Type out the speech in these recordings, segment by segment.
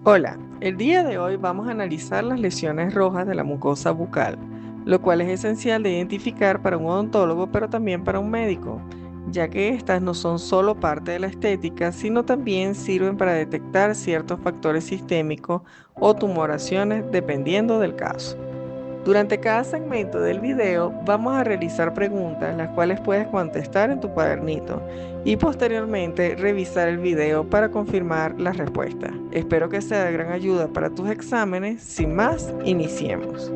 Hola, el día de hoy vamos a analizar las lesiones rojas de la mucosa bucal, lo cual es esencial de identificar para un odontólogo, pero también para un médico, ya que estas no son solo parte de la estética, sino también sirven para detectar ciertos factores sistémicos o tumoraciones dependiendo del caso. Durante cada segmento del video vamos a realizar preguntas las cuales puedes contestar en tu cuadernito y posteriormente revisar el video para confirmar las respuestas. Espero que sea de gran ayuda para tus exámenes. Sin más, iniciemos.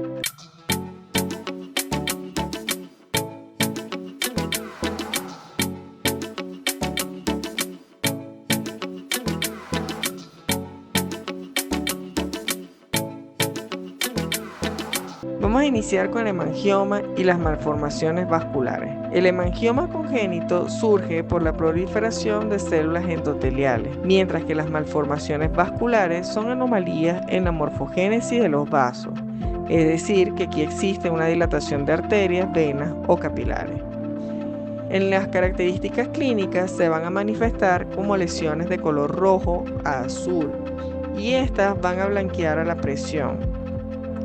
Vamos a iniciar con el hemangioma y las malformaciones vasculares. El hemangioma congénito surge por la proliferación de células endoteliales, mientras que las malformaciones vasculares son anomalías en la morfogénesis de los vasos, es decir, que aquí existe una dilatación de arterias, venas o capilares. En las características clínicas se van a manifestar como lesiones de color rojo a azul, y estas van a blanquear a la presión.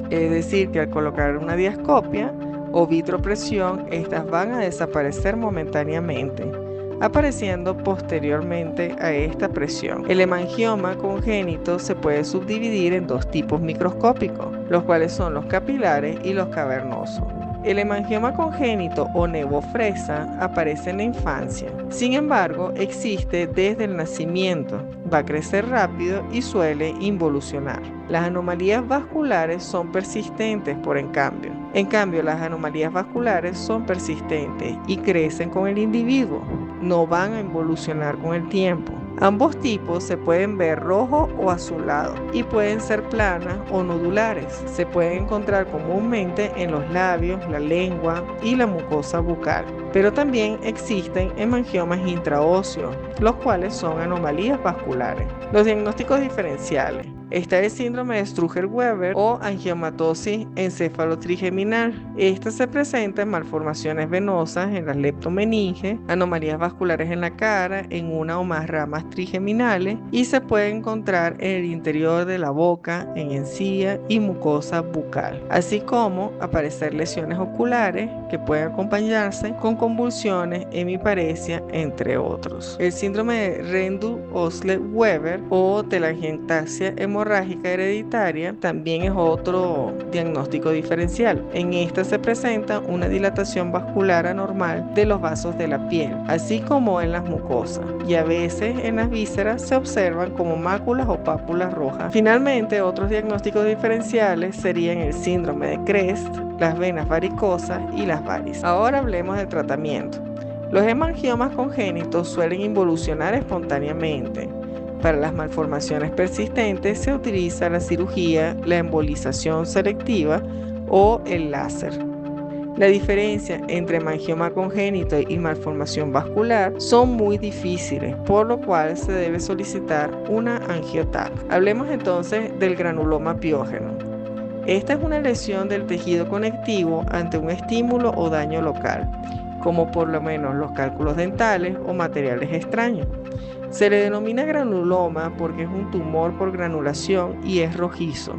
Es decir, que al colocar una diascopia o vitropresión, estas van a desaparecer momentáneamente, apareciendo posteriormente a esta presión. El hemangioma congénito se puede subdividir en dos tipos microscópicos, los cuales son los capilares y los cavernosos. El hemangioma congénito o nevofresa aparece en la infancia. Sin embargo, existe desde el nacimiento, va a crecer rápido y suele involucionar. Las anomalías vasculares son persistentes En cambio, las anomalías vasculares son persistentes y crecen con el individuo. No van a involucionar con el tiempo. Ambos tipos se pueden ver rojo o azulado y pueden ser planas o nodulares. Se pueden encontrar comúnmente en los labios, la lengua y la mucosa bucal. Pero también existen hemangiomas intraóseos, los cuales son anomalías vasculares. Los diagnósticos diferenciales. Está el síndrome de Struger-Weber o angiomatosis encefalotrigeminal. Esta se presenta en malformaciones venosas en las leptomeninges, anomalías vasculares en la cara, en una o más ramas trigeminales, y se puede encontrar en el interior de la boca, en encía y mucosa bucal, así como aparecer lesiones oculares que pueden acompañarse con convulsiones, hemiparesia, entre otros. El síndrome de Rendu-Osler-Weber o telangiectasia hemorrágica hereditaria también es otro diagnóstico diferencial. En esta se presenta una dilatación vascular anormal de los vasos de la piel, así como en las mucosas, y a veces en las vísceras se observan como máculas o pápulas rojas. Finalmente, otros diagnósticos diferenciales serían el síndrome de Crest, las venas varicosas y las varices. Ahora hablemos del tratamiento. Los hemangiomas congénitos suelen involucionar espontáneamente. Para las malformaciones persistentes se utiliza la cirugía, la embolización selectiva o el láser. La diferencia entre hemangioma congénito y malformación vascular son muy difíciles, por lo cual se debe solicitar una angioTAC. Hablemos entonces del granuloma piógeno. Esta es una lesión del tejido conectivo ante un estímulo o daño local, como por lo menos los cálculos dentales o materiales extraños. Se le denomina granuloma porque es un tumor por granulación y es rojizo,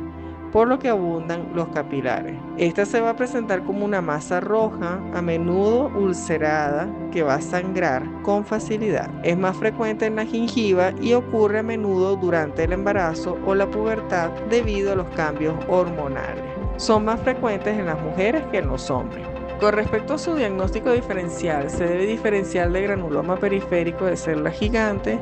por lo que abundan los capilares. Esta se va a presentar como una masa roja, a menudo ulcerada, que va a sangrar con facilidad. Es más frecuente en la gingiva y ocurre a menudo durante el embarazo o la pubertad debido a los cambios hormonales. Son más frecuentes en las mujeres que en los hombres. Con respecto a su diagnóstico diferencial, se debe diferenciar del granuloma periférico de células gigantes,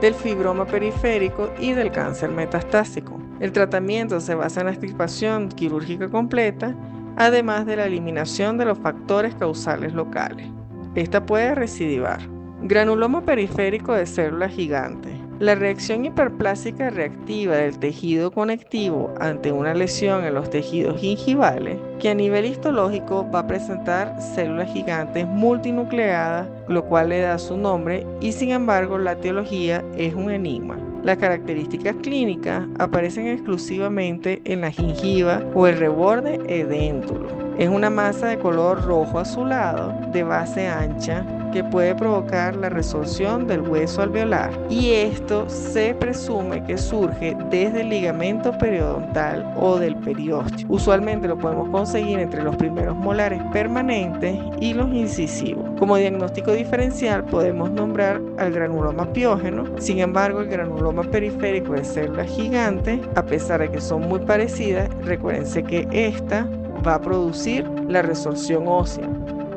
del fibroma periférico y del cáncer metastásico. El tratamiento se basa en la extirpación quirúrgica completa, además de la eliminación de los factores causales locales. Esta puede recidivar. Granuloma periférico de células gigantes. La reacción hiperplásica reactiva del tejido conectivo ante una lesión en los tejidos gingivales, que a nivel histológico va a presentar células gigantes multinucleadas, lo cual le da su nombre, y sin embargo la etiología es un enigma. Las características clínicas aparecen exclusivamente en la gingiva o el reborde edéntulo. Es una masa de color rojo azulado, de base ancha, que puede provocar la resorción del hueso alveolar, y esto se presume que surge desde el ligamento periodontal o del periósteo. Usualmente lo podemos conseguir entre los primeros molares permanentes y los incisivos. Como diagnóstico diferencial podemos nombrar al granuloma piógeno. Sin embargo, el granuloma periférico de células gigantes, a pesar de que son muy parecidas, recuérdense que esta va a producir la resorción ósea,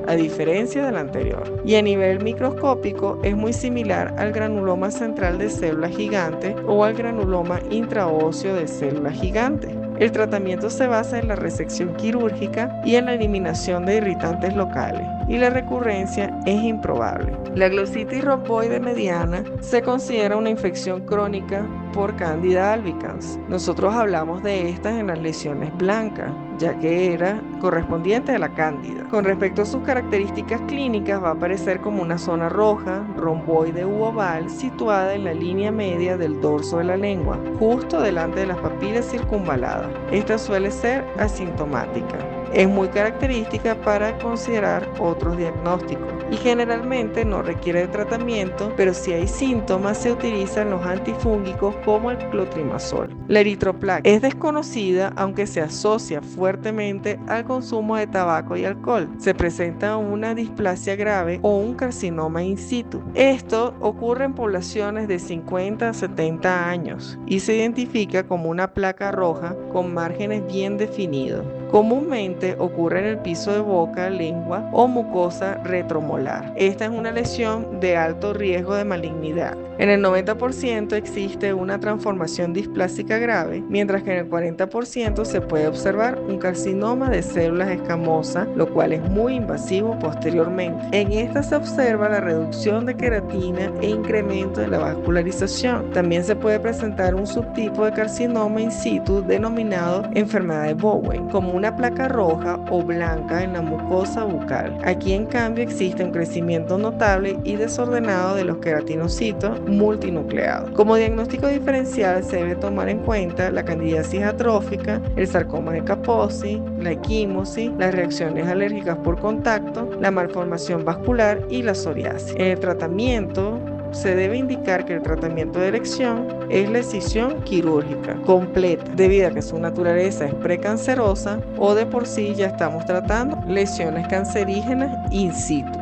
a diferencia del anterior. Y a nivel microscópico es muy similar al granuloma central de células gigantes o al granuloma intraóseo de células gigantes. El tratamiento se basa en la resección quirúrgica y en la eliminación de irritantes locales, y la recurrencia es improbable. La glositis romboide mediana se considera una infección crónica por Candida albicans. Nosotros hablamos de estas en las lesiones blancas, ya que era correspondiente a la cándida. Con respecto a sus características clínicas, va a aparecer como una zona roja, romboide u oval, situada en la línea media del dorso de la lengua, justo delante de las papilas circunvaladas. Esta suele ser asintomática. Es muy característica para considerar otros diagnósticos y generalmente no requiere de tratamiento, pero si hay síntomas se utilizan los antifúngicos como el clotrimazol. La eritroplaquia es desconocida, aunque se asocia fuertemente al consumo de tabaco y alcohol. Se presenta una displasia grave o un carcinoma in situ. Esto ocurre en poblaciones de 50 a 70 años y se identifica como una placa roja con márgenes bien definidos. Comúnmente ocurre en el piso de boca, lengua o mucosa retromolar. Esta es una lesión de alto riesgo de malignidad. En el 90% existe una transformación displásica grave, mientras que en el 40% se puede observar un carcinoma de células escamosas, lo cual es muy invasivo posteriormente. En esta se observa la reducción de queratina e incremento de la vascularización. También se puede presentar un subtipo de carcinoma in situ denominado enfermedad de Bowen, como una placa roja o blanca en la mucosa bucal. Aquí en cambio existe un crecimiento notable y desordenado de los queratinocitos multinucleados. Como diagnóstico diferencial se debe tomar en cuenta la candidiasis atrófica, el sarcoma de Kaposi, la equimosis, las reacciones alérgicas por contacto, la malformación vascular y la psoriasis. En el tratamiento se debe indicar que el tratamiento de elección es la escisión quirúrgica completa, debido a que su naturaleza es precancerosa o de por sí ya estamos tratando lesiones cancerígenas in situ.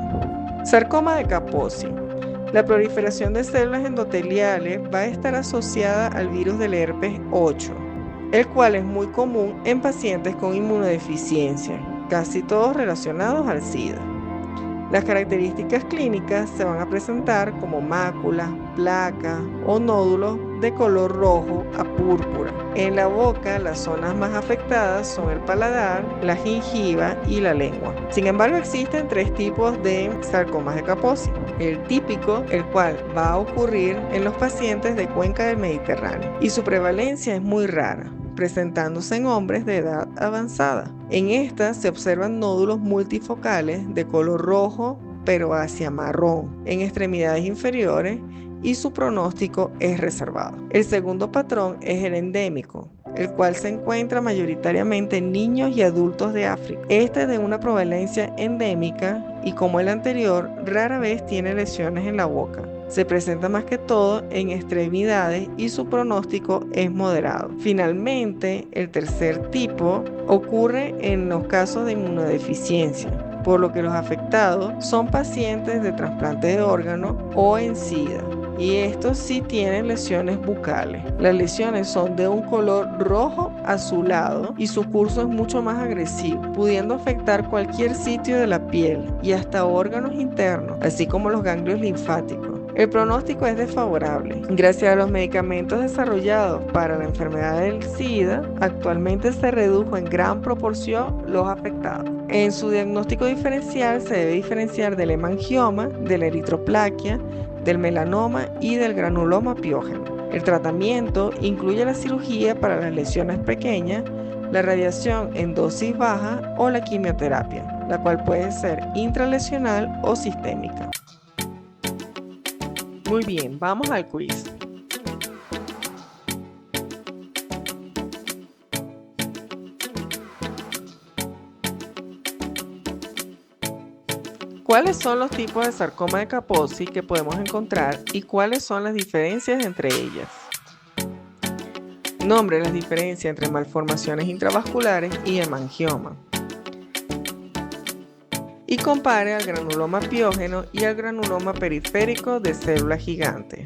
Sarcoma de Kaposi. La proliferación de células endoteliales va a estar asociada al virus del herpes 8, el cual es muy común en pacientes con inmunodeficiencia, casi todos relacionados al SIDA. Las características clínicas se van a presentar como máculas, placas o nódulos de color rojo a púrpura. En la boca, las zonas más afectadas son el paladar, la gingiva y la lengua. Sin embargo, existen 3 tipos de sarcomas de Kaposi. El típico, el cual va a ocurrir en los pacientes de cuenca del Mediterráneo, y su prevalencia es muy rara, presentándose en hombres de edad avanzada. En esta se observan nódulos multifocales de color rojo pero hacia marrón en extremidades inferiores, y su pronóstico es reservado. El segundo patrón es el endémico, el cual se encuentra mayoritariamente en niños y adultos de África. Este es de una prevalencia endémica y, como el anterior, rara vez tiene lesiones en la boca. Se presenta más que todo en extremidades y su pronóstico es moderado. Finalmente, el tercer tipo ocurre en los casos de inmunodeficiencia, por lo que los afectados son pacientes de trasplante de órganos o en SIDA, y estos sí tienen lesiones bucales. Las lesiones son de un color rojo azulado y su curso es mucho más agresivo, pudiendo afectar cualquier sitio de la piel y hasta órganos internos, así como los ganglios linfáticos. El pronóstico es desfavorable. Gracias a los medicamentos desarrollados para la enfermedad del SIDA, actualmente se redujo en gran proporción los afectados. En su diagnóstico diferencial se debe diferenciar del hemangioma, de la eritroplaquia, del melanoma y del granuloma piógeno. El tratamiento incluye la cirugía para las lesiones pequeñas, la radiación en dosis baja o la quimioterapia, la cual puede ser intralesional o sistémica. Muy bien, vamos al quiz. ¿Cuáles son los tipos de sarcoma de Kaposi que podemos encontrar y cuáles son las diferencias entre ellas? Nombre las diferencias entre malformaciones intravasculares y hemangioma. Y compare al granuloma piógeno y al granuloma periférico de célula gigante.